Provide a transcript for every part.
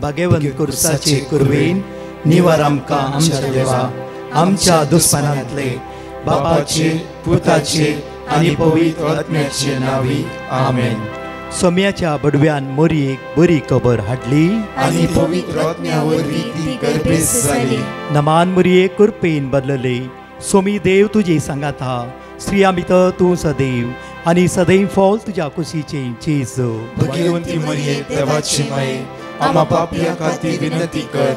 भगवंत कुर्साचे कुरवेन निवार आमकां आमच्या देवा आमच्या दुस्मनांतले बापाचे पुताचे आनी पवित्र आत्म्याचे नावी आमेन. सोम्याच्या बडव्यान मोरयेक बरी खबर हाडली आनी पवित्र आत्म्या वरवीं ती गर्भेस जाली. नमान मोरये कुरपेन बदलले. सोमी देव तुजे सांगात हा. स्त्रिया भितर तूं सदैव आनी सदैव फॉल तुज्या कुशीचे चेज. भगवंती मरिये देवाची माये आम्हा पापियां खातीर विनंती कर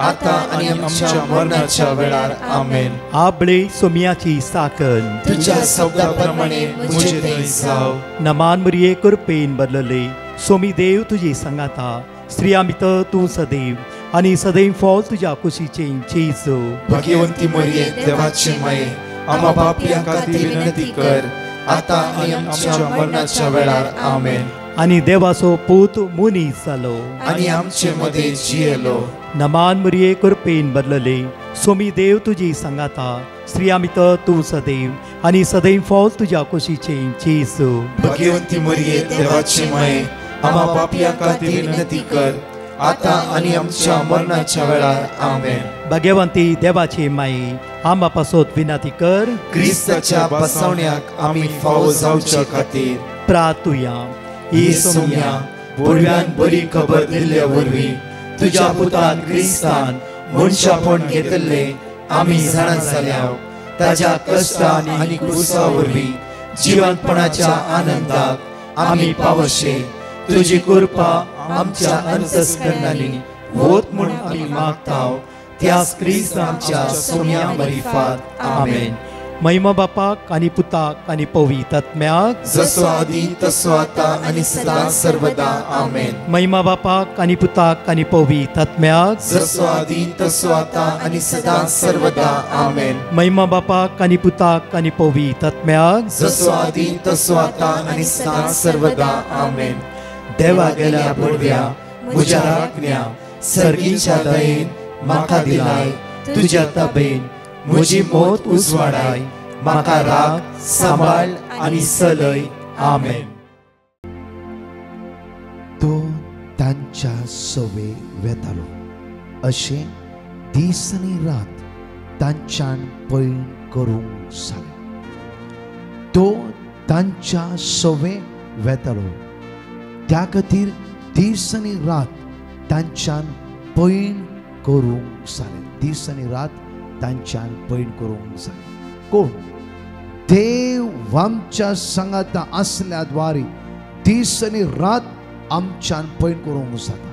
आता आनी आमच्या मरणाच्या वेळार आमेन. आबळे सोम्याची साकन तुझ्या शब्दाप्रमाणे मुझे थंय जाव. नमान मोरये कुरपेन बदलले. सोमी देव तुजे सांगात हा. स्त्रिया भितर तूं सदैव आनी सदैव फॉल तुज्या कुशीचे चेज. भगवंती मरिये देवाची माये आम्हा पापियां खातीर विनंती कर आता आनी आमच्या मरणाच्या वेळार आमेन. आनी देवाचो पूत मुनीस जालो आनी आमचे मदे जियेलो. नमान मोरये कुरपेन बदलले. सोमी देव तुजी सांगात हा. स्त्रिया भितर तूं सदैव आनी सदैव फॉल तुज्या कुशीचे चेज. भगवंती मरिये देवाची माये आम्हा पापियां खातीर विनंती कर आता आनी आमच्या मरणाच्या वेळार आमेन. भगवंती देवाचे माये आम्हा पासत विनंती कर. क्रिस्ताच्या बसवण्याक आमी फावो जावचे खातीर प्रार्थुया. ही सोम्या बडव्यान बरी खबर दिल्ल्या वरवीं तुज्या पुतान क्रिस्तान मनशापण घेतले आमी जाणा जाल्या. ताज्या कश्टान आनी क्रुसा वरवीं जिवंतपणाच्या आनंदाक आमी पावशे. तुजी कृपा आमच्या अंतस्करणांनी होत म्हूण आमी मागताव. त्याच क्रिस्त आमच्या सोम्या मरिफात आमेन. महिमा बापाक आनी पुताक आनी पवित्र आत्म्याक जसो आदी तसो आता आनी सदां सर्वदा आमेन. महिमा बापाक आनी पुताक आनी पवित्र आत्म्याक जसो आदी तसो आता आनी सदां सर्वदा आमेन. महिमा बापाक आनी पुताक आनी पवित्र आत्म्याक जसो आदी तसो आता आनी सदां सर्वदा आमेन. देवा गेल्या बडव्या म्हज्या राखण्या सर्गीच्या दयेन म्हाका दिलाय. तुज्या तबेन म्हजी मोत उजवाडाय. म्हाका राख सांबाळ आनी चलय. आमेन. तो तांच्या सवे वेतालो अशें दीस आनी रात तांच्यान पैण करूंक जालें. तो तांच्या सवे वेतालो त्या खातीर दीस आनी रात तांच्यान पैण करूंक जालें. दीस आनी रात तांच्यान पैण करूंक जालें. कोण? देव आमच्या सांगात आसल्या द्वारे दीस आनी रात आमच्यान पैण करूंक जाता.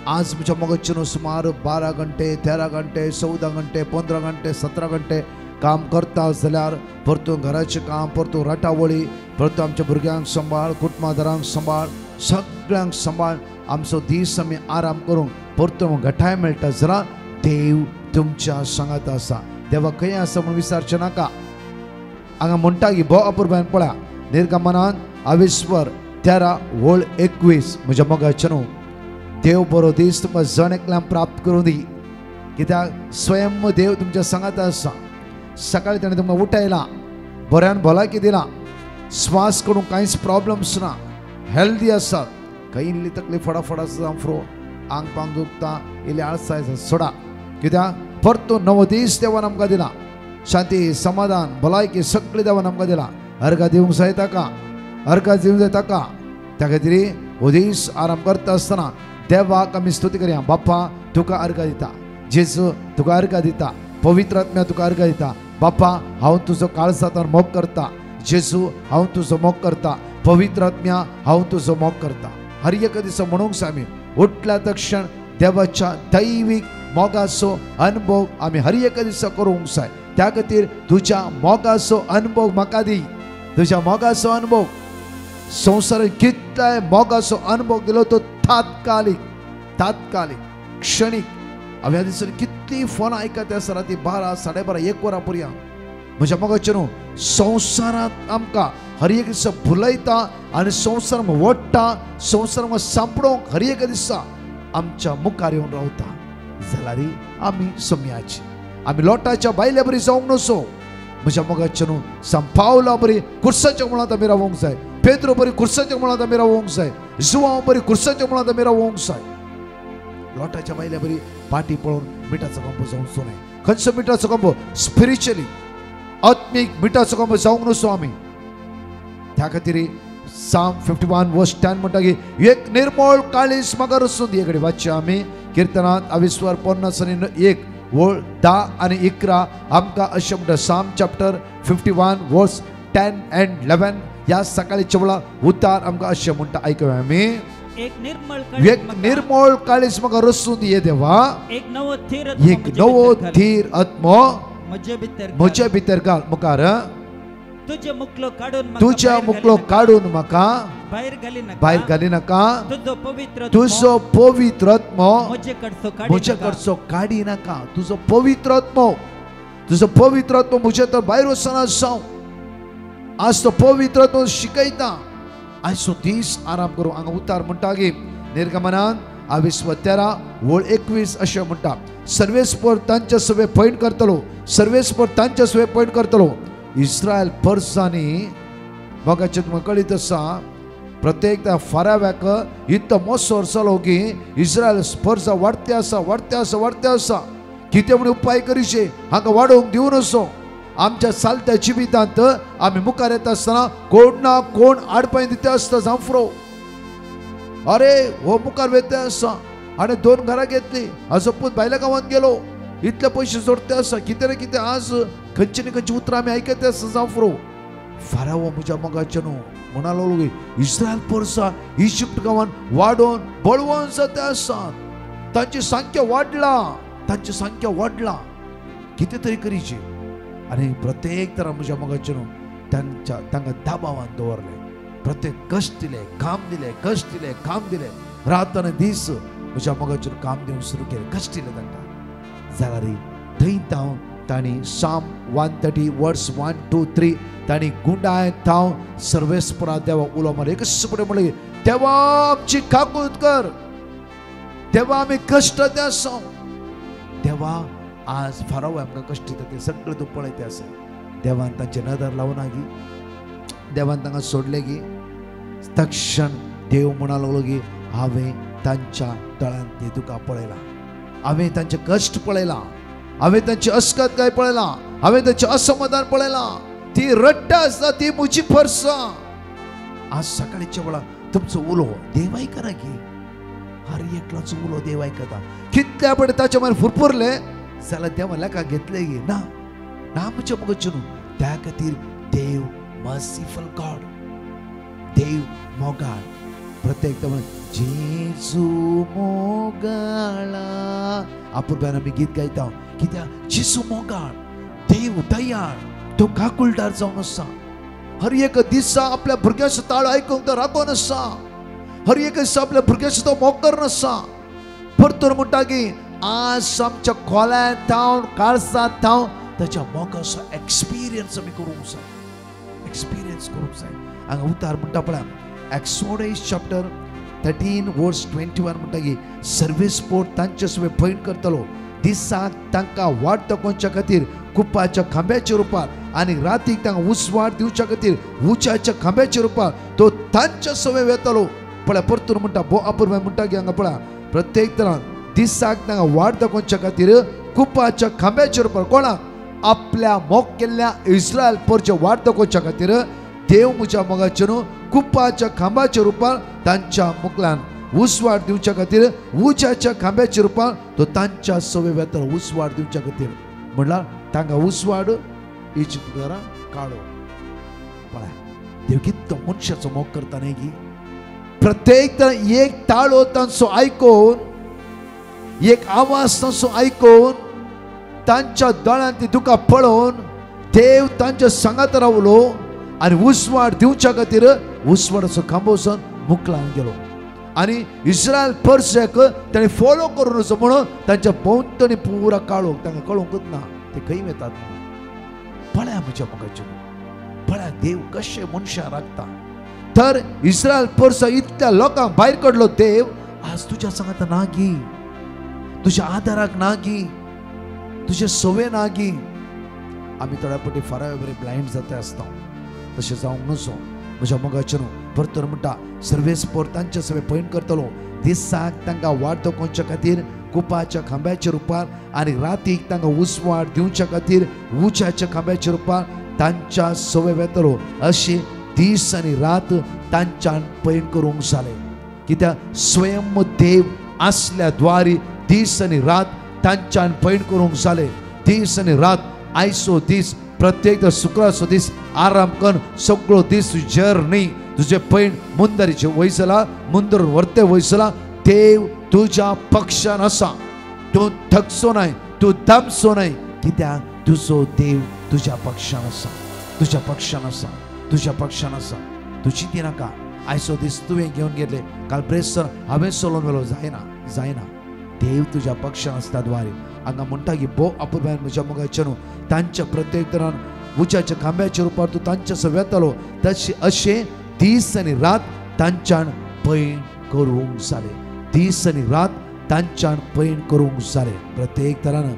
आज म्हज्या मोगाच्यान सुमार 12 घंटे 13 घंटे 14 घंटे 15 घंटे 17 घंटे काम करता जाल्यार परतून घराचें काम, परतून राटावळी, परतून आमच्या भुरग्यांक सांबाळ, कुटुंबादारांक सांबाळ, सगळ्यांक सांबाळ आमचो दीस आमी आराम करूंक परतून घटाय मेळटा जाल्यार देव तुमच्या सांगात आसा. देवा खंय आसा म्हूण विचारचें नाका. हांगा म्हणटा की भोव अपुर्बान पळया निर्गमनांत 22:13-21 म्हज्या मोगाच्यान देव बरो दीस तुमकां जण एकल्यान प्राप्त करूं दी. कित्याक स्वयं देव तुमच्या सांगात आसा. सकाळी ताणें तुमकां उठयला, बऱ्यान भलायकी दिला, स्वास करूंक कांयच प्रॉब्लम्स ना, हेल्दी आसा. खंय इल्ली तकलीफ फटाफट आसा फ्रो आंग पांग दुखता इल्ली आळसाय सोडा. कित्याक परतून नवो दीस देवान आमकां दिला. शांती समाधान भलायकी सगळी देवान आमकां दिला. अर्घा दिवंक जाय ताका, अर्घा दिवंक जाय ताका. त्या खातीर हो दीस आराम करता आसतना देवाक आमी स्तुती करया. बाप्पा तुका अर्घा दिता, जेजू तुका अर्घा दिता, पवित्र आत्म्या तुका अर्घा दिता. बाप्पा हांव तुजो काळजांतल्यान मोग करता. जेजू हांव तुजो मोग करता. पवित्र आत्म्या हांव तुजो मोग करता. हर एक दिसा म्हणूंक जाय आमी उठल्या तक्षण देवाच्या दैवीक मोगाचो अनुभव आमी हर एक दिसा करूंक जाय. त्या खातीर तुज्या मोगाचो अनुभव म्हाका दी. तुज्या मोगाचो अनुभव संवसारांत कितलाय मोगाचो अनुभव दिलो तो तात्कालीक क्षणीक. हांवें ह्या दिसांनी कितली फोन आयकता आसतना ती 12, 12:30, 1 वरां पर्यंत म्हज्या मोगाचेर संवसारांत आमकां हर एक दिसा भुलयता आनी संवसार ओडटा, संवसार सांपडोवंक हर एक दिसा आमच्या मुखार येवन रावता. जाल्यार आमी सोम्याची, आमी लोटाच्या बायले बरी जावंक नसो. म्हज्या मोगाचेर सांपावला बरी कुर्साच्या मुळांत आमी रावूंक जाय. पेद्रो बरी कुर्साच्या मुळांत आमी रावूंक जाय. जुवांव बरी कुर्साच्या मुळांत आमी रावूंक जाय. लोटाच्या बायल्या बरी पाठी पळून मिठाचो कंप जाऊन सोने खंयचो मिठाचो कंप स्पिरिच्युअली आत्मीक मिठाचो कंप जावंक नसो आमी त्या खातीर साम 51 वर्स 10 म्हणटा की एक निर्मळ काळीज म्हाका रसून दी कडेन वाचचे आमी किर्तनांत 21:1 वळ 10 आनी 11 आमकां अशें म्हणटा साम चॅप्टर 51 वर्स 10 and 11 ह्या सकाळीच्या वेळा उतार आमकां अशें म्हणटा आयकुया आमी एक निर्मळ काळीज म्हाका रसून दी देवा एक नवो थीर आत्मो म्हजे भितर घाल मुखार तुझे मुखलो काढून म्हाका भायर घाली नाका तुजो पवित्र आत्मो म्हजे कडचो काडी नाका तुजो पवित्र आत्मो म्हजे तर भायर वचना जावं आज तो पवित्र आत्मो शिकयता आयचो दीस आराम करूं हांगा उतार म्हणटा की निर्गमनांत 22:13 वळ 21 अशें म्हणटा सर्वेस्पर तांचे सवे पॉइंट करतलो इस्रायल पर्सांनी बघाचे तुमकां कळीत आसा प्रत्येक फाराव्याक इतलो मोसोर जालो की इस्रायल पर्सा वाडते आसा कितें म्हण उपाय करीचे हांगा वाडोवंक दिवं नसो आमच्या चालत्या जिवितांत आमी मुखार येता आसतना कोण ना कोण आडपाय दिते आसता जांफ्रो अरे हो मुखार वेते आसा हाणें 2 घरां घेतली हाजो पूत भायल्या गांवांत गेलो इतले पयशे जोडते आसा कितें रे कितें आज खंयची न्ही खंयची उतरां आमी आयकते आसा जांफ्रो फारावो म्हज्या मोगाचे न्हू म्हणालो इस्रायल पर्सा इजिप्ट गांवांत वाडोवन बळवंत जाते आसात तांची संख्या वाडला कितें तरी करीचे आनी प्रत्येक तरा म्हज्या मोगाचे न्हू तांकां दाबावान दवरले प्रत्येक कश्ट दिले काम दिले रात आनी दीस म्हज्या मोगाचे काम दिवंक सुरू केलें कश्ट दिले तांकां जाल्यार थंय तांणी साम 130 वर्स 1, 2, 3 तांणी गुंडाय थांव सर्वेस्परा देवा उलो मारलो एकच फुडें म्हणलें देवा आमची काकूत कर देवा आमी कश्ट ते आसा देवा आज फाराव आमकां कश्ट दिता ते सगळें तूं पळयते आसा देवान तांचे नदर लावना गी देवान तांकां सोडले गी तक्षण देव म्हणा लागलो की हांवें तांच्या तळांत ते तुका पळयला हांवें तांचे कश्ट पळयला हांवें तांची अस्कताय पळयला हांवें तांचे असमाधान पळयला ती रडटा आसता ती म्हजी पर्सा आज सकाळीच्या वेळा तुमचो उलो देव आयकना की हर एकलोचो उलो देव आयकता कितल्या पडे ताचे मागीर फुरफुरले जाल्यार देवा लेखा घेतले गी ना म्हज्या मोगाचे न्हू त्या खातीर देव मर्सीफुल गॉड देव मोगाळ प्रत्येक जेजू मोगाळा आपुरब्यान आमी गीत गायता कित्याक जेजू मोगाळ देव दयाळ तो काकुळटार जावन आसा हर एक दिसा आपल्या भुरग्याचो ताळो आयकूंक तो राखोन आसा हर एक दिसा आपल्या भुरग्याचो तो मोग आसा परतूर म्हणटा की आज आमच्या खोल्यात थांव काळसात थांव ताच्या मोगाचो एक्सपिरियन्स आमी करूंक जाय हांगा उतार म्हणटा पळय एक्सोडस चॅप्टर 13 वर्स 21 म्हणटा की सर्वेस्पोर तांचे सवे पॉइंट करतलो दिसाक तांकां वाट दाखोवच्या खातीर कुपाच्या खांब्याच्या रुपार आनी रातीक तांकां उसवाड दिवच्या खातीर उज्याच्या खांब्याच्या रुपार तो तांच्या सवे वेतलो पळय परतूर म्हणटा भो अपूर्व म्हणटा की हांगा पळय प्रत्येक तरान दिसाक तांकां वाट दाखोवच्या खातीर कुपाच्या खांब्याच्या रुपार कोणाक आपल्या मोग केल्ल्या इस्रायल परचे वाट दाखोवच्या खातीर देव म्हज्या मोगाचे न्हू कुपाच्या खांबाच्या रुपार तांच्या मुखल्यान उसवाड दिवच्या खातीर उज्याच्या खांब्याच्या रुपार तो तांच्या सवे वेतलो उसवाड दिवच्या खातीर म्हणल्यार तांकां उसवाड इजिप्तकारां काडो पळय देव कितलो मनशाचो मोग करता न्ही की प्रत्येक एक ताळो तांचो आयकून एक आवाज तांचो आयकून तांच्या दोळ्यांत ती तुका पळोवन देव तांच्या सांगात रावलो आनी उसवाड दिवच्या खातीर उसवाडाचो खांबो वचून मुखलावन गेलो आनी इस्रायल पर्साक ताणें फॉलो करून वचो म्हणून तांच्या भोंवतणी पुरा काळोख तांकां कळोवंकच ना ते खंय वेतात पळय म्हज्या मोगाचे पळय देव कशें मनशां राखता तर इस्रायल पर्सा इतल्या लोकांक भायर काडलो देव आज तुज्या सांगात ना गी तुज्या आदाराक ना गी तुजे सवे ना गी आमी थोड्या फाटी फारावे बरे ब्लायंड जाता आसता तशें जावंक नसो म्हज्या मोगाचेनो परतर म्हणटा सर्वेस तांचे सगळे पैण करतलो दिसाक तांकां वाड दाखोवच्या खातीर कुपाच्या खांब्याच्या रुपार आनी रातीक तांकां उसवाड दिवच्या खातीर उज्याच्या खांब्याच्या रुपार तांच्या सवय वेतलो अशी दीस आनी रात तांच्यान पैण करूंक जालें कित्याक स्वयं देव आसल्या द्वारी दीस आनी रात तांच्यान पैण करूंक जालें दीस आनी रात आयचो दीस प्रत्येक शुक्राचो दीस आराम कर सगळो दीस तुजेर न्ही तुजे पैण मुंदरीचे वयसला मुंदर व्हरते वयसला देव तुज्या पक्षान आसा तूं थकचो न्हय तूं दमचो न्हय कित्याक तुजो देव तुज्या पक्षान आसा तुज्या पक्षान आसा तुज्या पक्षान आसा तूं चिंती नाका आयचो दीस तुवें घेवन गेले काल ब्रेसर हांवें चलोवन गेलो जायना देव तुज्या पक्षान आसता द्वारे हांगा म्हणटा की भोव अपुरबायन म्हज्या मोगाचेर तांच्या प्रत्येक तरान उज्याच्या खांब्याच्या रुपार तूं तांच्या सो वेतलो तशें अशें दीस आनी रात तांच्यान पैण करूंक जालें दीस आनी रात तांच्यान पैण करूंक जालें प्रत्येक तरान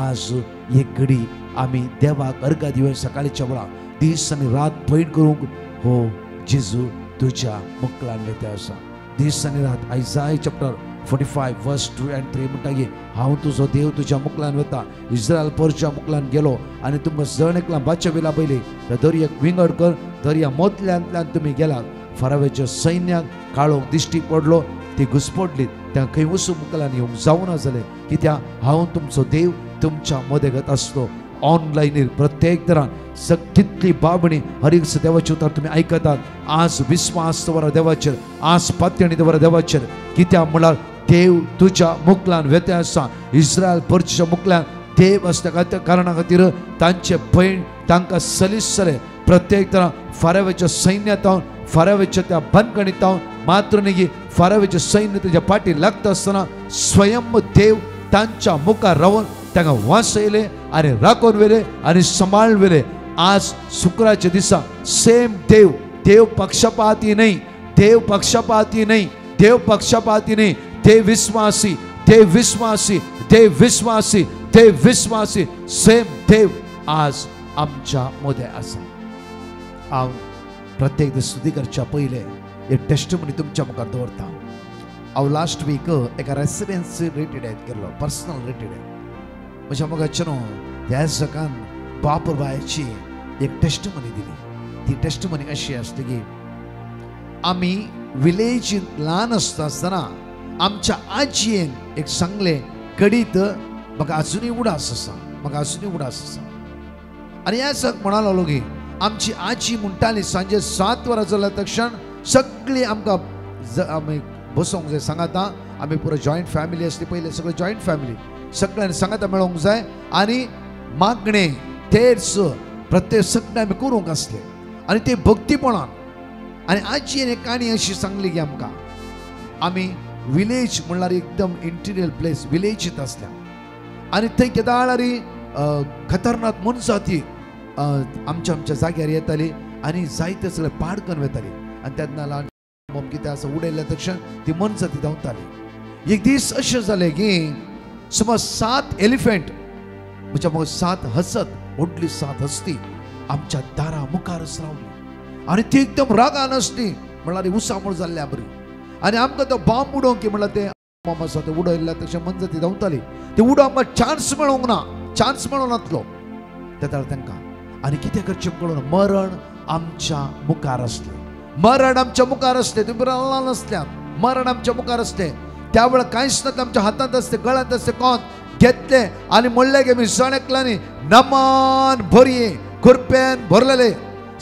आज एक घडी आमी देवाक अर्घा दिवया सकाळच्या वेळा दीस आनी रात पैण करूंक हो जेजू तुज्या मुखलान वेते आसा दीस आनी रात आयजाय चॅप्टर 45 वर्स 2 and 3 म्हणटा की हांव तुजो देव तुज्या मुखलान वेता इस्रायल परच्या मुखलान गेलो आनी तुमकां जण एकला बाच्या वेला पयली दर्याक विंगड कर दर्या मोतल्यांतल्यान तुमी गेलात फरावेच्या सैन्याक काळोख दिश्टी पडलो ती घुसपडली त्या खंय वचून मुखलान येवंक जावना जालें कित्याक हांव तुमचो देव तुमच्या मदेगत आसलो ऑनलायनीर प्रत्येक तरान कितली बाबणी हर देवाचे उतर तुम्ही आयकतात आज विश्वास दवरा देवाचेर आज पातयणी दवरा देवाचेर कित्याक म्हळ्यार देव तुज्या मुखलान वेते आसा इस्रायल परच्या मुखल्यान देव आसता कारणा खातीर तांचे पैण तांकां सलीस प्रत्येक तरान फारावेच्या सैन्यात फारावेच्या त्या बंदखणीत मात्र न्ही फारावेचे सैन्य तुज्या पाटी लागता आसतना स्वयं देव तांच्या मुखार रावन तांकां वाचयले आनी राखून व्हेले आनी सांबाळून व्हेले आज शुक्राच्या दिसा सेम देव देव पक्षपाती नाही देव पक्षपाती नाही देव पक्षपाती नाही देव विश्वासी देव विश्वासी देव विश्वासी देव विश्वासी सेम देव आज आमच्या मध्ये आसा हांव प्रत्येक दीस स्तुती करच्या पयले एक टेस्टिमनी तुमच्या मुखार दवरता हांव लास्ट वीक एका रेसिडेन्सी रिट्रीट केल्लो पर्सनल रिट्रीट म्हज्या मोगाचेर ह्या जगान बापूरबायची एक टेस्टिमनी दिली ती टेस्टिमनी अशी आसली की आमी विलेजींत ल्हान आसतना आमच्या आजयेन एक सांगले कडीत म्हाका अजुनूय उडास आसा म्हाका अजुनूय उडास आसा आनी ह्या जग म्हणा लागलो की आमची आजी म्हणटाली सांजे 7 वरां जाल्या तक्षण सगळी आमकां आमी बसोंक जाय सांगाता आमी पुरो जॉयंट फॅमिली आसली पयले सगळे जॉयंट फॅमिली सगळ्यांनी सांगाता मेळोंक जाय आनी मागणे तेर्स प्रत्येक सगळें आमी करूंक आसले आनी ते भक्तीपणान आनी आजयेन एक काणी अशी सांगली की आमकां आमी विलेज म्हणल्यार एकदम इंटिरियर प्लेस विलेजींत आसल्या आनी थंय केदारी खतरनाक मनशां ती आमच्या जाग्यार येताली आनी जायते सगळे पाड करून वेताली आनी तेन्ना ल्हान मम कितें आसा उडयल्या तक्षण ती मनशां ती धांवताली एक दीस अशें जालें की समज 7 एलिफंट म्हज्या मग 7 हसत व्हडली 7 हस्ती आमच्या दारा मुखारच रावली आनी ती एकदम रागान आसली म्हळ्यार उसामूळ जाल्ल्या बरी आनी आमकां तो बॉम्ब उडोवंक म्हळ्यार ते मम आसा ते उडयल्ल्या तशें मनशां ती धांवताली ती उडोवंक चान्स मेळोंक ना चान्स मेळों नासलो तेन्ना तांकां आनी कितें करचें कळून मरण आमच्या मुखार आसलें मरण आमच्या मुखार आसलें तुमी रावला नासल्यात मरण आमच्या मुखार आसलें त्या वेळा कांयच ना आमच्या हातांत आसलें गळ्यांत आसलें कोंत घेतले आनी म्हणलें की आमी जणेकलांनी नमान भरये खुरप्यान भरलेले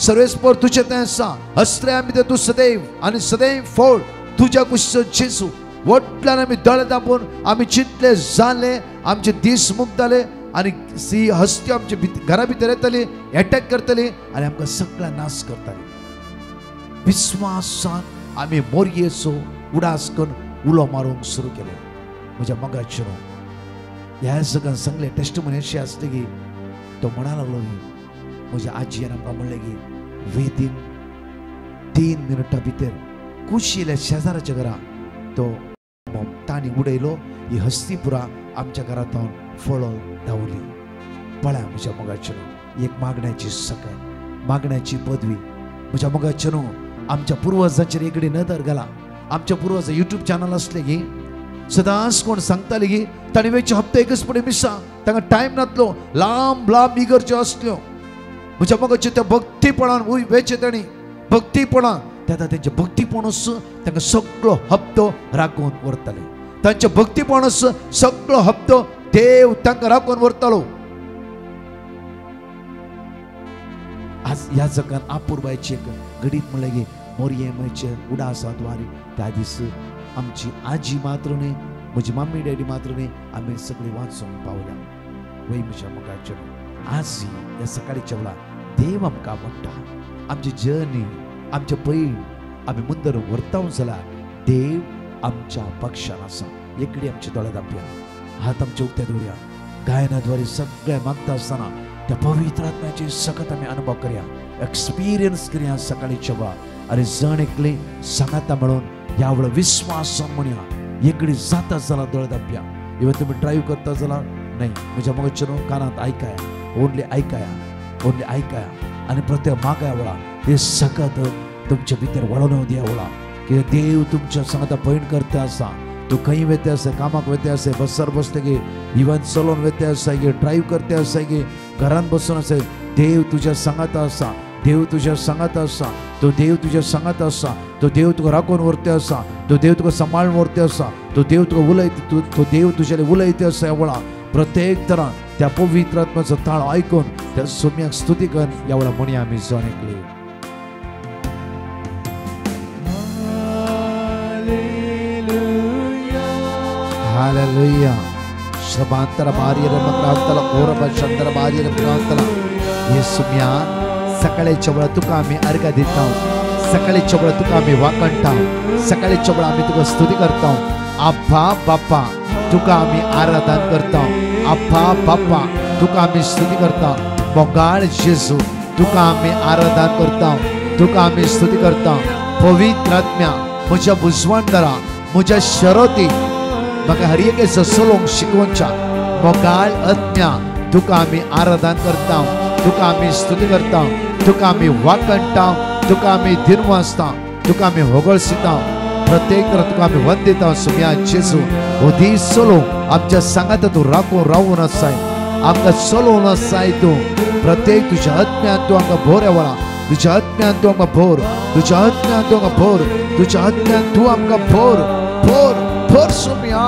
सर्वेस्पर तुजें तें आसा हसरे आमी ते तूं सदैव आनी सदैव फोड तुज्या कुशीचो जेजू व्हडल्यान आमी दोळे दापून आमी चिंतले जाले आमचे दीस मुक्ताले आनी सी हस्ती आमच्या घरा भितर येतली अटॅक करतली आनी आमकां सगळ्यां नाश करतली विश्वासान आमी मोरयेचो उडास करून उलो मारूंक सुरू केले म्हज्या मोगाचेर ह्या जगान सांगले टेस्टिमनी अशी आसली की तो म्हणा लागलो की म्हज्या आजयेन आमकां म्हणलें की विदीन 3 मिनटां भितर कुशील्या शेजाराच्या घरा तो तांणी उडयलो ही हस्ती पुरा आमच्या घरांत फळोन धांवली पळय म्हज्या मोगाचेर एक मागण्याची सकल मागण्याची पदवी म्हज्या मोगाचेर आमच्या पूर्वजांचेर एकडे नदर घाला. आमच्या पूर्वज युट्यूब चॅनल असले की सदांच कोण सांगताले की ताणी वेचे हप्ते एकच पडे मिसा तांकां टायम नासलो, लांब लांब इगर्ज्यो असल्यो. म्हज्या मगाचे त्या भक्तीपणान वेचे ताणी भक्तीपणान तेन्ना तेंचे भक्तीपणूच तांकां सगळो हप्तो राखून व्हरताले. तांचे भक्तीपणूच सगळो हप्तो देव तांकां राखून व्हरतालो. आज ह्या जगान अपूर्वायची एक घडीत म्हणलें की मोरयेमाचे उडासात वारी त्या दीस आमची आजी मात्र न्ही, म्हजी मम्मी डॅडी मात्र न्ही, आमी सगळीं वाचूंक पावल्या. वय म्हज्या मगाचे आज ह्या सकाळीच्या वेळार देव आमकां म्हणटा आमची जर्नी आमचे पैल आमी मुंदर व्हरता जाल्यार देव आमच्या पक्षान आसा. एकडे आमचे दोळे धांपया, हात आमचे उक्ते दवरया, गायनाद्वारे सगळे मागता आसतना त्या पवित्र आत्म्याची सखत आमी अनुभव करया, एक्सपिरियन्स करया सकाळीच्या वेळार. आनी जण एकले सांगाता मेळून ह्या वेळ विश्वास म्हणया एकडे जाता जाल्यार दोळे धांपया. इवन तुमी ड्रायव्ह करता जाल्यार नाही म्हज्या मगच्या कानात ऐकाया, ओनली ऐकाया आणि प्रत्येक मागाया वेळा हे सखत तुमच्या भितर वळोवन दिया वेळा की देव तुमच्या सांगता पैण करता आसा. तू खंय वेते आसा, कामाक वेते आसा, बसर बसले गे, इवन चलोवन वेते आसा गे, ड्रायव्ह करते आसा गे, घरान बसून आसा, देव तुज्या सांगाता आसा, देव तुज्या सांगाता आसा, तो देव तुज्या सांगाता आसा, तो देव तुका राखून व्हरते आसा, तो देव तुका सांबाळून व्हरते आसा, तो देव तुका उलयता, तो देव तुज्याले उलयते आसा. ह्या वेळा प्रत्येक तरान त्या पवित्र आत्म्याचो ताळो आयकून त्या सोम्याक स्तुती करून ह्या वेळा म्हणया आमी जण एकले. हालेलुया. श्रबांतर बारियर मक्रांतला कोरबा चंद्र बारियर मक्रांतला येसुम्या सकाळीच्या वेळा तुका आमी अर्घ दिता, सकाळीच्या वेळा तुका आमी वाकणटा, सकाळीच्या वेळा आमी तुका स्तुती करता. आब्बा बाप्पा तुका आमी आराधन करता, आब्बा बाप्पा तुका आमी स्तुती करता. मोगाळ जेजू तुका आमी आराधन करता, तुका आमी स्तुती करता. पवित्र आत्म्या म्हज्या बुजवणदारा म्हज्या शरोती म्हाका हर एक चलोवंक शिकोवच्या मोगाळ आत्म्या तुका आमी आराधन करता, तुका आमी स्तुती करता, तुका आमी वाकणटा, तुका आमी दिनवासता, तुका आमी होगळसिता. प्रत्येक तर तुका आमी वंदिता. सुम्या जेजू हो दीस चलो आमच्या सांगाता तूं राखून रावून आसाय, आमकां चलोवन आसाय. तूं प्रत्येक तुज्या आत्म्यान तूं आमकां भोर वेळा, तुज्या आत्म्यान तूं आमकां भोर, तुज्या आत्म्यान तूं आमकां भोर, तुज्या आत्म्यान तूं आमकां भोर भोर भोर. सुम्या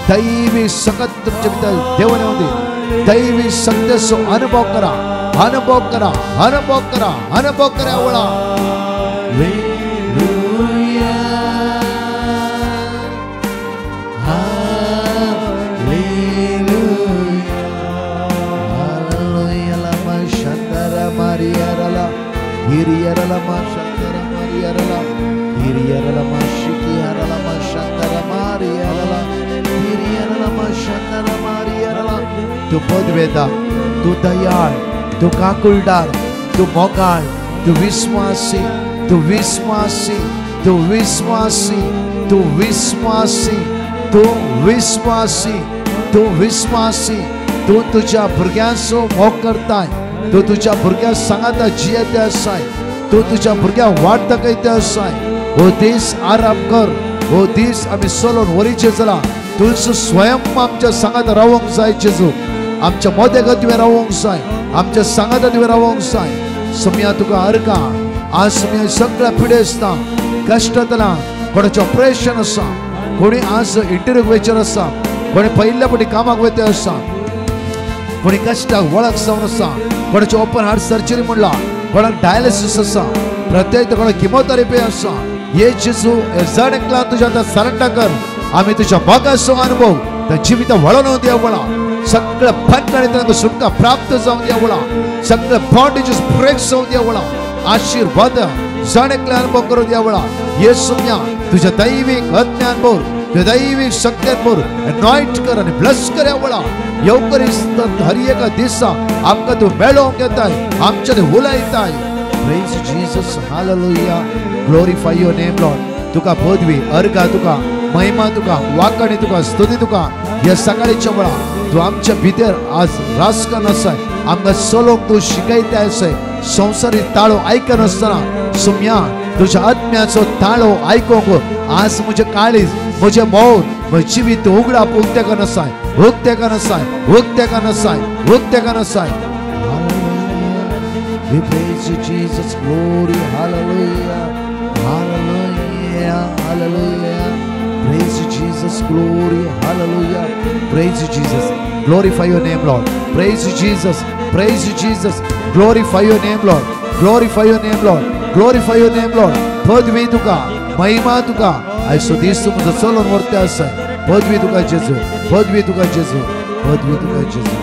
दैवी संगत तुमच्या भितर देवाने होते. दैवी संदेश अनुभव करा, अनुभव करा, अनुभव करा, अनुभव करा. वळा Hiriyarala ma shandara mariyarala, hiriyarala ma shikiyarala ma shandara mariyarala, hiriyarala ma shandara mariyarala. Tu podveda, tu dayal, tu kakuldar, tu mogal, tu viswasi, tu viswasi, tu viswasi, tu viswasi, tu viswasi, tu viswasi. Tu तुझ्या भुरग्यांचो मोग करताय, तू तुझ्या भुरग्या सांगाता जियेते आसाय, तू तुझ्या भुरग्या वाट दाखयते आसाय. हो दीस आराम कर, हो दीस आमी चलोवन वरीचे जाला. तुझ स्वयं आमच्या सांगात रावोंक जाय. जेजू आमच्या मोदेगा तुवें रावोंक जाय, आमच्या सांगाता तुवें रावोंक जाय. सुम्या तुका अर्घा. आज सुम्या सगळ्या पिडे आसता, कश्टांतला कोणाचें ऑपरेशन आसा, कोणी आज इंटरव्यूक वयचेर आसा, कोणी पयल्या फावटी कामाक वयते आसा, कोणी कष्टाक वळख जावन आसा, कोणाची ओपन हार्ट सर्जरी म्हणला, कोणाक डायलिसिस आसा, प्रत्येक कोणाक किमोथेरपी आसा. हे जेजू हे जण एकला तुज्या आतां सरेंडर कर. आमी तुज्या मोगाचो अनुभव त्या जिविता वळोवन दिया वळा. सगळे बंधन तांकां सुटका प्राप्त जावंक दिया वळा. सगळे बॉन्डेजेस ब्रेक जावंक दिया वळा. आशीर्वाद जण एकले अनुभव करून दिया वळा. येशूया तुज्या दैवीक आत्म्यान भर, तुज्या दैवीक शक्त्यान भर, अनॉइंट कर आनी ब्लेस कर. वळा येवकरीस हर एका दिसा आमकां तूं मेळोवंक येताय, आमच्यान उलयताय. Praise Jesus, hallelujah. Glorify your name lord. तुका पदवी, अर्घा तुका, महिमा तुका, वाकणी तुका, स्तुती तुका. ह्या सकाळीच्या वेळा तू आमच्या भितर आज रासकन आसाय, आमकां चलोवंक तू शिकयताय आसाय. संवसारी ताळो आयकनासतना सुम्या तुझ्या आत्म्याचो ताळो आयकोंक आज म्हजे काळीज, म्हजे मौन, म्हजें जिवीत उगडाप उक्तेकन आसाय, उक्तेकन आसाय, उक्तेकन आसाय, उक्तेकन आसाय. We praise you, Jesus. Glory, hallelujah, hallelujah, hallelujah. Praise you, Jesus. Glory, hallelujah. Praise you, Jesus. Glorify your name, Lord. Praise you, Jesus. Praise you, Jesus. Glorify your name, Lord. Glorify your name, Lord. Glorify your name, Lord. पदवी तुका, महिमा तुका. आयसो दीस तू म्हजो चलोन व्हरता आसा. पदवी तुका जेजू, पदवी तुका जेजू, पदवी तुका जेजू.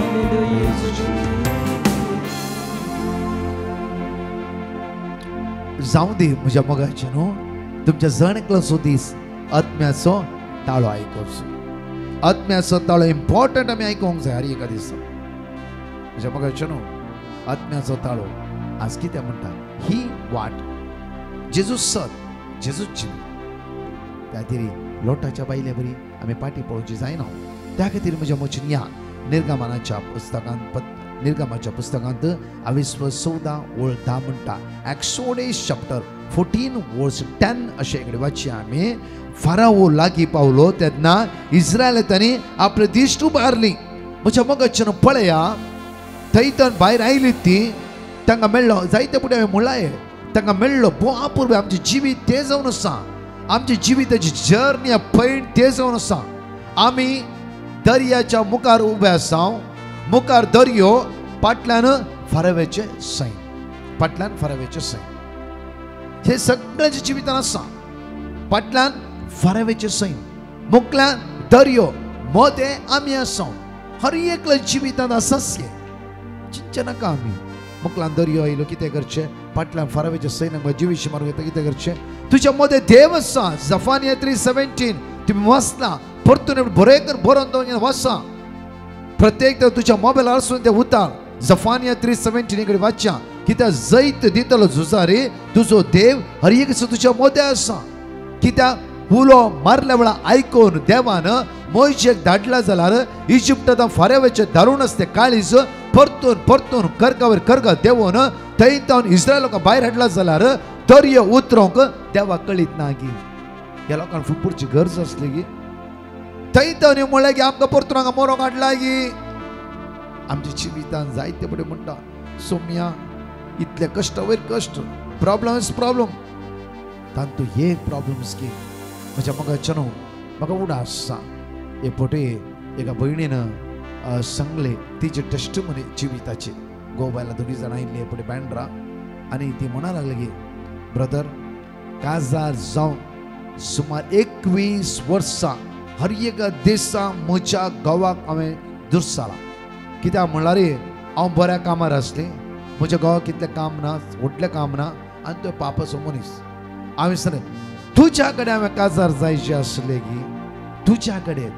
जाऊ दे म्हज्या मोगाचे न्हू, तुमच्या जणकलो दीस आत्म्याचो ताळो आयकोचो. आत्म्याचो ताळो इम्पॉर्टंट आमी आयकोंक जाय हर एका दिसा. म्हज्या मोगाचे न्हू, आत्म्याचो ताळो आज कितें म्हणटा, ही वाट जेजू सत, जेजू जिवी. त्या खातीर लोटाच्या बायले बरी आमी पाटी पळोवची जायना. त्या खातीर म्हज्या मोचीन या निर्गमनाच्या पुस्तकांत 14 ओळ 10 म्हणटा. एक्सोडस चॅप्टर 14 वर्स 10 अशें इकडे वाचया आमी. फाराओ लागीं पावलो तेन्ना इस्रायलांनी आपली दिश्ट उबारली. म्हज्या मोगाच्यान पळया, थंय भायर आयली ती, तांकां मेळ्ळो जायते फुडें हांवें म्हणलां, तांकां मेळ्ळो बोआपूर्वी आमचें जिवीत तें जावन आसा, आमच्या जिविताची जर्नी पैण तें जावन आसा. आमी दर्याच्या मुखार उबे आसा, मुखार दर्यो, फाटल्यान फारावेचे सैम, फाटल्यान फारावेचे सैम. हे सगळ्याच्या जिवितान आसा. फाटल्यान फारावेचे सैम, मुखल्यान दर्यो, मदें आमी आसा. हर एकल्या जिवितांत आसाच हे. चिंतचे नाका आमी मुखल्यान दर्यो आयलो कितें करचें, फाटल्यान फारावेचे सैन्य जिवीशी मारूं येता कितें करचें. तुज्या मदें देव आसा. जफानिया 3:17 तुम्ही वाचला, परतून बरेकर बरोवन दवरून वाचा. प्रत्येक तुझ्या मोबायलार आसून ते उतार. जफानिया 3:17 इकडे वाच्या. कित्याक जैत दितलो झुजारी तुजो देव हर एक तुझ्या मदें आसा. कित्याक उलो मारल्या वेळा आयकोन देवान मोशेक धाडला जाल्यार इजिप्टांत फारावेचे दारूण आसते काळीज परतून परतून कर्कावर कर्क देवोन थंय इस्रायल लोकां भायर हाडला जाल्यार दर्यो उतरोंक देवाक कळीत ना गी. ह्या लोकांक फुडची गरज आसली गी. थंय म्हणलें की आमकां परतून हांगा मोरोंक हाडला गी. आमच्या जिवितांत जायते फुडें म्हणटा सोम्या इतले कश्ट वयर कश्ट, प्रॉब्लम्स प्रॉब्लम, तातूंत एक प्रॉब्लम्स की म्हज्या मोगाच्यान म्हाका उडास आसा. हे पोटे एका भयणीन सांगले तिचे टेस्टमनी जिविताचे. गोवायला 2 जाणां आयिल्ली हे पोटे बँड्रा, आनी ती म्हणा लागली की ब्रदर काजार जावन सुमार 21 वर्सां हर एका दिसा म्हज्या गांवाक हांवें दुरसाला. कित्याक म्हणल्यार हांव बऱ्या कामार आसलें, म्हज्या गांवाक कितलें काम ना, व्हडलें काम ना, आनी तो पापाचो मनीस. हांवें सांगलें तुज्या कडेन हांवें काजार जायचें आसलें गी. तुज्या कडेन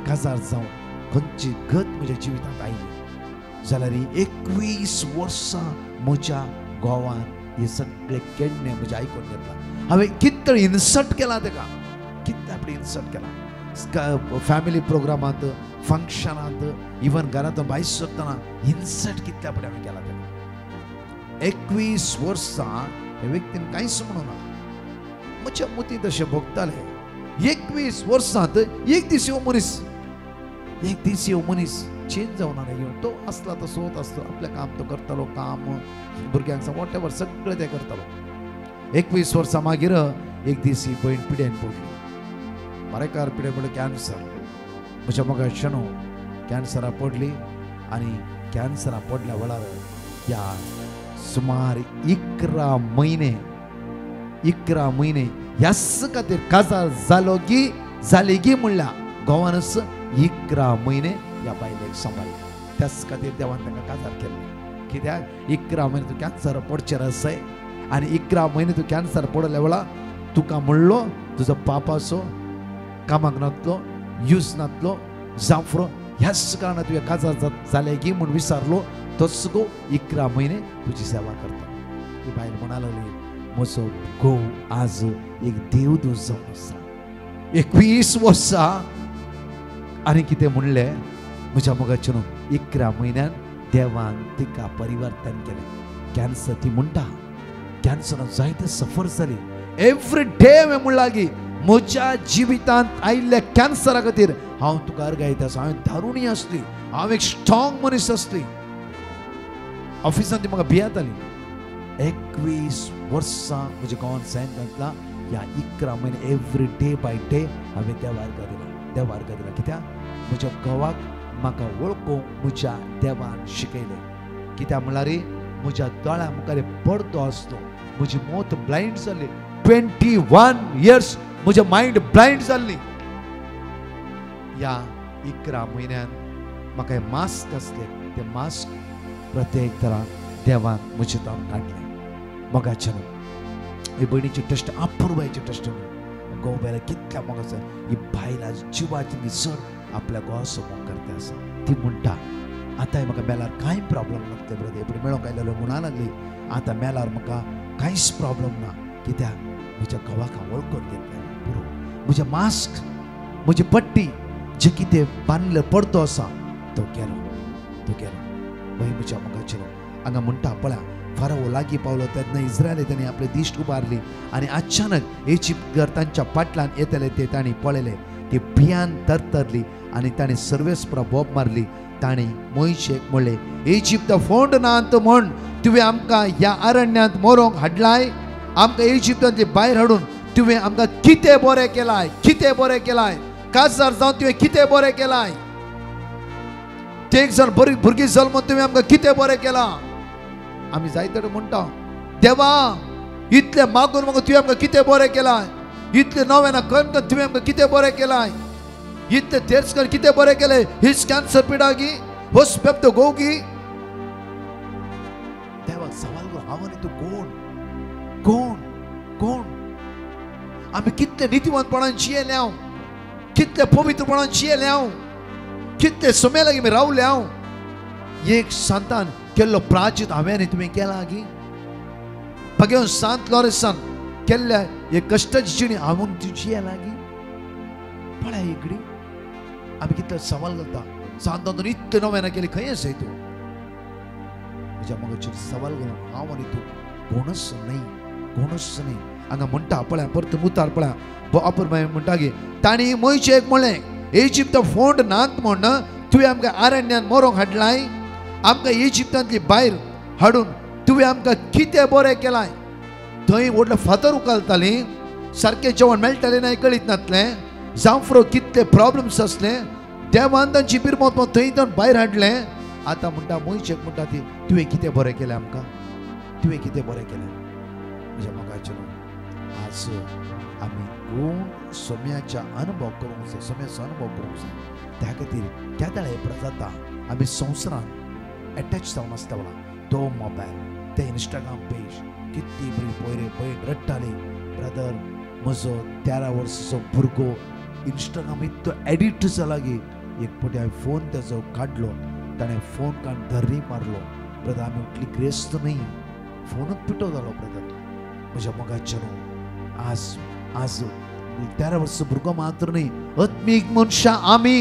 काजार जावन खंयची गत म्हज्या जिवितांत आयली जाल्यार 21 वर्सां म्हज्या गांवान हे सगळे केन्ने म्हजे आयकून घेतला. हांवें कितले इन्सल्ट केला ताका, कितले आपणे इन्सल्ट केला. फॅमिली प्रोग्रामांत, फंक्शनांत, इवन घरांत भायर सरतना इन्सल्ट कितले आपणे हांवें केला ताका. 21 वर्सां हे व्यक्तीन कांयच म्हणूं ना. म्हज्या मतींत तशें भोगताले. 21 वर्सांत एक दीस येवं मनीस चेंज जावना. तो आसला तसोच आसलो, आपलें काम तो करतालो, काम भुरग्यांक सांग वॉट एवर सगळें तें करतालो. 21 वर्सां मागीर एक दीस ही भयण पिड्यान पडली. बरेकार पिड्यान पडली कॅन्सर. म्हज्या मोगाच्यान कॅन्सरा पडली आनी कॅन्सरा पडल्या वेळार ह्या सुमार 11 म्हयने ह्याच खातीर काजार जाली गी म्हणल्या गोवानच 11 म्हयने ह्या बायलेक सांबाळले. त्याच खातीर देवान तांकां काजार केल्लें. कित्याक 11 म्हयने तूं कॅन्सर पडचेर आसाय आनी 11 म्हयने तूं कॅन्सर पडल्या वेळा तुका म्हणलो तुजो पापाचो कामाक नातलो, यूज नातलो, जाफरो ह्याच कारणात तुझ्या काजार झाले की म्हणून विचारलो तोच गो 11 महिने तुझी सेवा करता. ती बायल म्हणा लागली म्हजो घोव आज एक देवदूत जावन आसा. 21 वर्सां आनी कितें म्हणलें म्हज्या मोगाचें 11 म्हयन्यान देवान तिका परिवर्तन केलें. कॅन्सर ती म्हणटा कॅन्सरान जायते सफर जाली. एवरी डे हांवें म्हणलां की म्हज्या जिवितांत आयिल्ल्या कॅन्सरा खातीर हांव तुका अर्गायता. हांवें दारुणी आसली, हांव एक स्ट्रॉंग मनीस आसली. ऑफिसांत ती म्हाका भियेताली. 21 वर्सां म्हज्या गांवांत सायन घातला. ह्या 11 म्हयने एवरी डे बाय डे हांवें देवाक दिला. कित्याक म्हज्या घोवाक म्हाका वळखूंक म्हज्या देवान शिकयलें. कित्याक म्हळ्यार म्हज्या दोळ्या मुखार पडदो आसलो. म्हजी मोत ब्लायंड जाल्ली. 21 years म्हजें मायंड ब्लायंड जाल्ली. ह्या 11 म्हयन्यान म्हाका मास्क आसले ते मास्क प्रत्येक तरां देवान म्हजे तोंड काडलें. मोगाचें ही भयणीची टेस्ट अपुर्बायची टेस्ट घोव बेला कितल्या मोगाचो. ही बायल जिवाची चड आपल्या घोवाचो मोग करता आसा. ती म्हणटा आतां म्हाका मेल्यार कांय प्रॉब्लेम ना ब्रदर. एपडी मेळोंक आयलेलो म्हणा लागली आतां मेल्यार म्हाका कांयच प्रॉब्लेम ना. कित्याक म्हज्या घोवाक हांव वळखून घेतलें. पुरो म्हजें मास्क म्हजी पट्टी जे कितें बांदले पडतो आसा तो गेलो. भंय म्हज्या मोगाचेर हांगा म्हणटा पळया फाराओ लागीं पावलो तेन्ना इस्रायली तांणी आपले दिश्ट उबारली आनी अचानक इजिप्त तांच्या फाटल्यान येतले ते तांणी पळयले. ती भियान तरतरली आनी तांणी सर्वेस्परा बोब मारली. तांणी मोयशेक म्हणलें इजिप्त फोंड नात म्हण तुवें आमकां ह्या अरण्यांत मोरोंक हाडलाय. आमकां इजिप्तांतली भायर हाडून तुवें आमकां कितें बरें केलाय. काजार जावन तुवें कितें बरें केलाय. एक जण भुरगीं जल्मून तुवें आमकां कितें बरें केलां. आमी जायते म्हणटा देवा इतलें मागून म्हाका तुवें आमकां कितें बरें केलाय. इतलें नव्यान करून तुवें आमकां कितें बरें केलाय. इतलें तेर्सकर कितें बरें केलें. हीच कॅन्सर पिडागी होस पेप्तो गोगी. देवाक सवाल कर हांव आनी तूं कोण आमी कितले नितीवंतपणान जियेले हांव. कितले पवित्रपणान जियेले हांव. कितले समय लागीं आमी रावले हांव. एक सांतान केल्लो प्राचित हांवें आनी तुवें केला गी. भगवान सांत लॉरेन्सान केल्ल्या एक कश्टाची जिणी हांव जियेला गी. पळय इकडी आमी कितले सवाल घालता. सांतान इतले नव्यान केली खंय आसाय तूं. म्हज्या मोगाचेर सवाल घालून हांव आनी तूं कोणूच नाही. हांगा म्हणटा पळय परत मुतार पळय अपूर म्हणटा गे तांणी मोयशेक म्हणलें इजिप्त फोंड नात म्हण तुवें आमकां अरण्यान मोरोंक हाडलाय. आमकां इजिप्तांतली भायर हाडून तुवें आमकां कितें बरें केलाय. थंय व्हडले फातर उखलतालीं. सारकें जेवण मेळटालें ना कळीत नासलें. जावं कितले प्रॉब्लम्स आसले. देवान तांची बिरमत थंय भायर हाडलें. आतां म्हणटा मोयशेक म्हणटा ती तुवें कितें बरें केलें आमकां. म्हज्या मोगाचेर आज आमी कोण सोम्याचा अनुभव करूंक जाय. त्या खातीर केदाळ हे जाता आमी संवसारान एटॅच जावन आसता तो मोबायल ते इंस्टाग्राम पेज कितली बरी पयर रडटाली. ब्रदर म्हजो 13 वर्साचो भुरगो इंस्टाग्राम इतलो एडिक्ट जाला की एक फावटी हांवें फोन तेजो काडलो. ताणें फोन काडून धर्री मारलो. ब्रदर आमी उठली ग्रेस्त न्ही फोनूच पिटो जालो. ब्रदर म्हज्या मोगाचेर आज 13 वर्साचो भुरगो मात्र न्ही आत्मीक मनशां आमी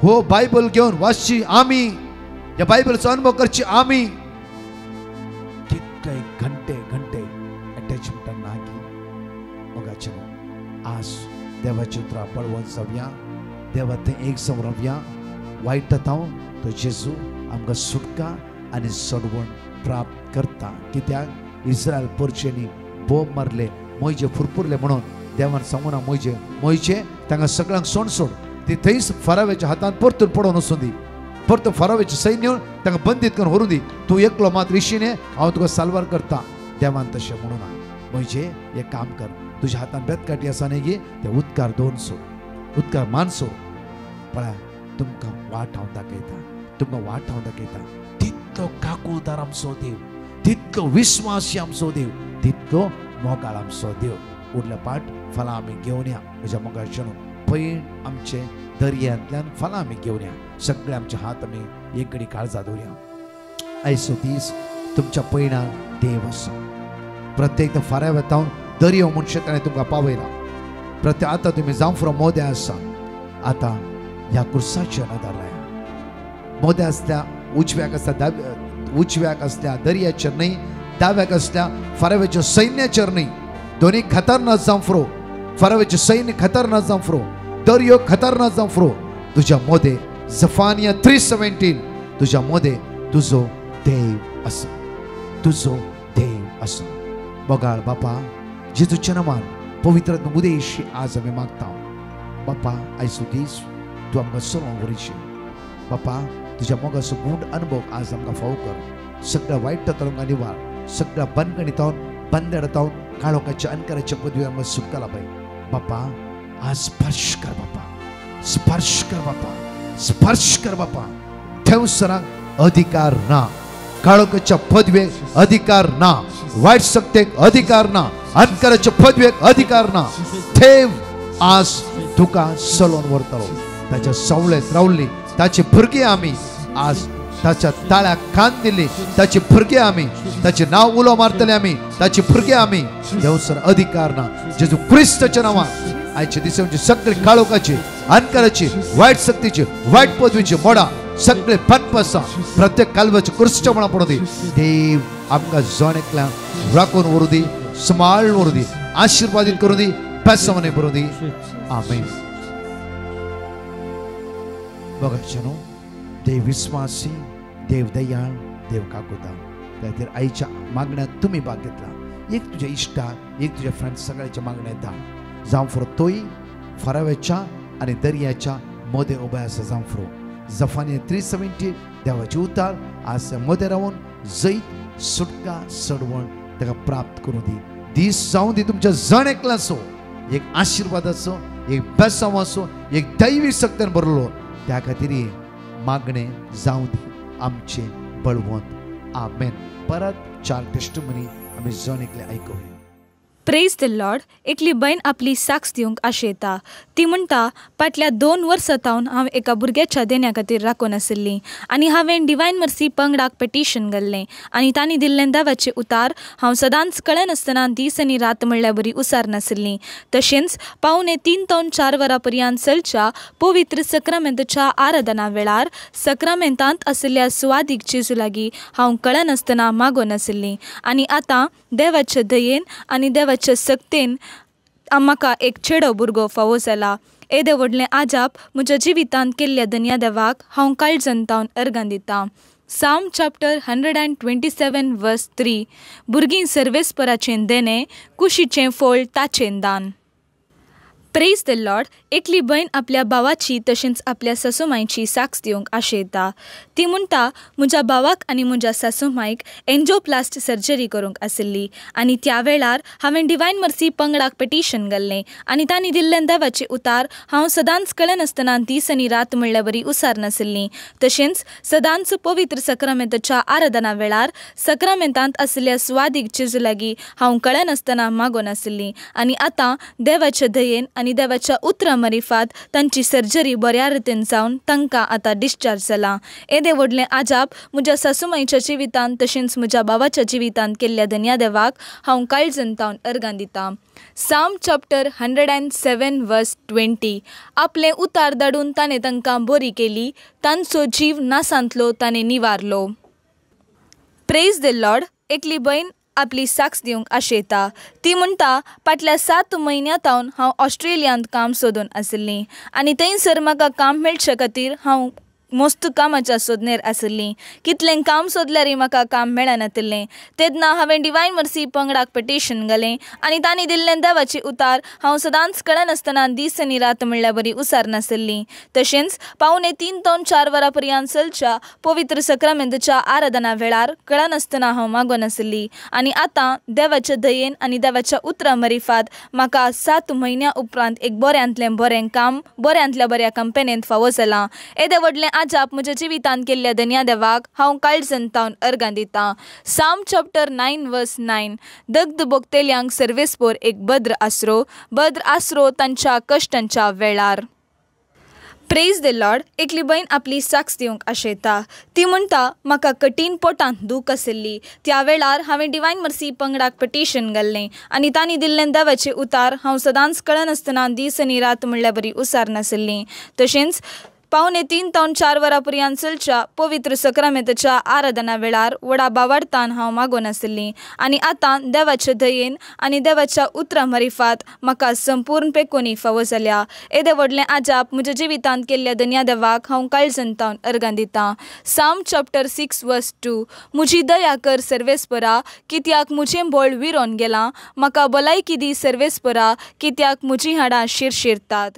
हो बायबल घेवन वाचची. आमी ह्या बायबलचो अनुभव करची. आमी कितले घंटे अटॅचमेंटान नागी. मोगाचेर आज देवाची उतरां पळोवन जावया. देवा थंय एक जावन रावया. वायटांतां तो जेजू आमकां सुटका आनी सोडवण प्राप्त करता. कित्याक इस्रायल परचेनी बोब मारले मोयजे फुरफुरले म्हणून देवान सांगूना मोयचे तांकां सगळ्यांक सोड ती थंयच फारावेच्या हातांत परतून पडोवन वचून दी. परतून फारावेचें सैन्य तांकां बंदीत करून व्हरून दी. तूं एकलो मात इशिने हांव तुका साल्वार करता. देवान तशें म्हणूं ना. मोयचे एक काम कर तुज्या हातांत बेतकाटी आसा न्ही गे ते उदकार दोन सोड. उदकार मान सोड. पळय तुमकां वाट हांव दाखयता. तितलो काकूळदार आमचो देव. तितलो विश्वासी आमचो देव. तितलो मोगाळ आमचो देव. उरले पाठ फलां आमी घेवन या. म्हज्या मोगाचेर पैण आमचे दर्यांतल्यान फळां आमी घेवन या. सगळे आमचे हात आमी एक घडी काळजात दवरया. आयचो दीस तुमच्या पैणान देव आसा. प्रत्येक फाऱ्या वेतावन दर्यो म्हणशे ताणें तुमकां पावयला. प्रत्येक आतां तुमी जावं फुरो मोदें आसा. आतां ह्या कुर्साचेर नदर लाया. मोदें आसल्या उजव्याक आसल्या उजव्याक असल्या दर्याचेर न्हय, दाव्याक असल्या फारावेच्या सैन्याचेर न्हय. दोन्ही खतरनाक जावं फुरो. फारावेचें सैन्य खतरनाक जावं फुरो, दर्यो खतरनाक जावं फुरो. तुज्या मोदें जफानिया 3:17 तुज्या मोदें तुजो देव आसा. तुजो देव आसा. बोगाळ बापा जेजूच्या नांवान पवित्र उदेशी आज आमी मागता. बापा आयचो दीस तूं आमकां चलोवंक वरयशी. बापा तुज्या मोगाचो गूढ अनुभव आज आमकां फावो कर. सगळ्या वायट तत्वांका निवार. सगळ्या बंदगणितावन बंदडतावन काळोखाच्या अंकाराच्या पदवी आमकां सुटका लाभय. बापा आज स्पर्श कर. बापा स्पर्श कर. बापा स्पर्श कर. बापा देव सरांक अधिकार ना. काळोखाच्या पदवेक अधिकार ना. वायट शक्तीक अधिकार ना. अंकाराच्या पदवेक अधिकार ना. देव आज तुका चलोवन व्हरतलो. ताच्या सवलेत रावली ताची भुरगीं आमी आज ताच्या ताळ्याक कान दिली. ताची भुरगीं आमी ताचे नांव उलो मारतले. आमी ताची भुरगीं आमी देवसर अधिकार ना. जेजू क्रिस्ताच्या नांवान आयच्या दिसांची सगळी काळोखाची अंकाराची वायट शक्तीची वायट पदवीची मोडा सगळे बंद आसा. प्रत्येक कालवाच्या कुर्सीच्या मळा पडू दी. देव आमकां जण एकल्या राखून व्हरू दी. सांबाळून व्हरू दी. आशीर्वादीत करूं दी. पेसावणे भरूं दी. आमेन. बघायचे न्हू देव विस्वासी, देव दयाळ, देव काकुता. त्या खातीर आईच्या मागण्यात तुम्ही भाग घेतला. एक तुझ्या इश्टाक, एक तुझ्या फ्रेंड्स सगळ्याच्या मागण्यात धाड. जावं फुरो तोय फाराव्याच्या आणि दर्याच्या मोदें उबे आसा. जावं फुरो जफानिया 3:17 देवाचे उतार आज मोदें रावून जैत सुटका सडवण ताका प्राप्त करूं दी. दीस जावं दी तुमच्या जण एकला असो. एक आशीर्वाद असो, एक बेसांव असो, एक दैवी शक्तीन भरलो. त्या खातीर मागणे जावं दी आमचे बळवंत. आमेन. परत 4 टेस्टिमनी आमी जण एकले आयकुया. Praise the lord. एकली बायन आपली साक्ष दिवंक आशेता. ती म्हणटा फाटल्या 2 वर्सां तावन हांव एका भुरग्याच्या देण्या खातीर राखून आशिल्ली आनी हांवें डिवायन मर्सी पंगडाक पेटिशन घाल्लें आनी तांणी दिल्लें देवाचें उतार हांव सदांच कळनासतना दीस आनी रात म्हणल्यार बरी उसार नाशिल्ली. तशेंच पावणे 3 ते 4 वरां पर्यंत चलच्या पवित्र सक्रामेंताच्या आराधना वेळार सक्रामेंतांत आशिल्ल्या सुवादीक जेजू लागीं हांव कळनासतना मागोन आशिल्ली. आनी आतां देवाचे दयेन आनी देवाच्या सक्तेन म्हाका एक चेडो भुरगो फावो जाला. येदे व्हडलें आजाप म्हज्या जिवितांत केल्ल्या धन्या देवाक हांव काळजान तावन अर्गां दितां. साम चॅप्टर 127 वर्स 3. भुरगीं सर्वेस्पराचें देणें, कुशीचें फळ ताचें दान. Praise the lord. एकली बहीण आपल्या भावाची तशेंच आपल्या सासूमायची साक्ष दिवंक आशेता. ती म्हणटा म्हज्या भावाक आनी म्हज्या सासूमायक एन्जिओप्लास्ट सर्जरी करूंक आशिल्ली आनी त्या वेळार हांवें डिवायन मर्सी पंगडाक पेटिशन घाल्लें आनी तांणी दिल्लें देवाचें उतार हांव सदांच कळनासतना दीस आनी रात म्हणल्यार बरी उसार नाशिल्ली. तशेंच सदांच पवित्र सक्रामेंताच्या आराधना वेळार सक्रामेंतांत आशिल्ल्या सुवादीक जेजू लागीं हांव कळनासतना मागोन आशिल्ली. आनी आतां देवाच्या दयेन आनी देवाच्या उतरां मरिफात तांची सर्जरी बऱ्या रितीन जावन तांकां आतां डिस्चार्ज जाला. येदे व्हडलें आजाप म्हज्या सासूमाईच्या जिवितांत तशेंच म्हज्या भावाच्या जिवितांत केल्ल्या धन्या देवाक हांव काळजान तावन अर्गां दितां. साम चॅप्टर 107 वर्स 20. आपलें उतार धाडून ताणें तांकां बरी केली. तांचो जीव नासांतलो ताणें निवारलो. Praise the lord. एकली बहीण आपली साक्ष दिवंक आशेता. ती म्हणटा फाटल्या 7 म्हयन्यां तावन हांव ऑस्ट्रेलियांत काम सोदून आशिल्लीं आनी थंयसर म्हाका काम मेळचे खातीर हांव मस्त कामाच्या सोदनेर आशिल्लीं. कितलें काम सोदल्यारय म्हाका काम मेळनाशिल्लें. तेन्ना हांवें डिवायन मर्सी पंगडाक पेटिशन घालें आनी तांणी दिल्लें देवाचें उतार हांव सदांच कळनासतना दीस आनी रात म्हणल्यार बरी उसार नाशिल्ली. तशेंच पावणे 3 ते 4 वरां पर्यंत चलच्या पवित्र सक्रामेंताच्या आराधना वेळार कळनासतना हांव मागोन आशिल्ली. आनी आतां देवाच्या दयेन आनी देवाच्या उतरां मरिफात म्हाका 7 म्हयन्यां उपरांत एक बऱ्यांतलें बरें काम बऱ्यांतल्या बऱ्या कंपनींत फावो जालां. येदे व्हडलें आजाप म्हज्या जिवितांत केल्ल्या धन्या देवाक हांव काळजान तावन अर्गां दितां. साम चॅप्टर 9 वर्स 9. दग्ध भोगतेल्यांक सर्वेस्पोर एक भद्र आसरो तांच्या कश्टांच्या वेळार. Praise the lord. एकली बहीण आपली साक्ष दिवंक आशेता. ती म्हणटा, म्हाका कठीण पोटांत दूख आशिल्ली. त्या वेळार हांवें डिवायन मर्सी पंगडाक पिटिशन घाल्लें आनी तांणी दिल्लें देवाचें उतार हांव सदांच कळनासतना दीस आनी रात म्हणल्या बरी उसार नाशिल्लीं. तशेंच 3:15 ते 4 वरां पर्यंत चलच्या पवित्र सक्रामेंताच्या आराधना वेळार वडा बावार्थान हांव मागोन आशिल्लीं. आनी आतां देवाच्या दयेन आनी देवाच्या उतरां मारिफात म्हाका संपूर्ण पेकोनी फावो जाल्या. येदें व्हडलें आजाप म्हज्या जिवितांत केल्ल्या धन्या देवाक हांव काळजांतावन अर्गां दितां. साम चॅप्टर 6:2. म्हजी दया कर सर्वेस्परा, कित्याक म्हजें बळ विरोन गेलां. म्हाका भलायकी दी सर्वेस्परा, कित्याक म्हजीं हाडां शिरशिरतात.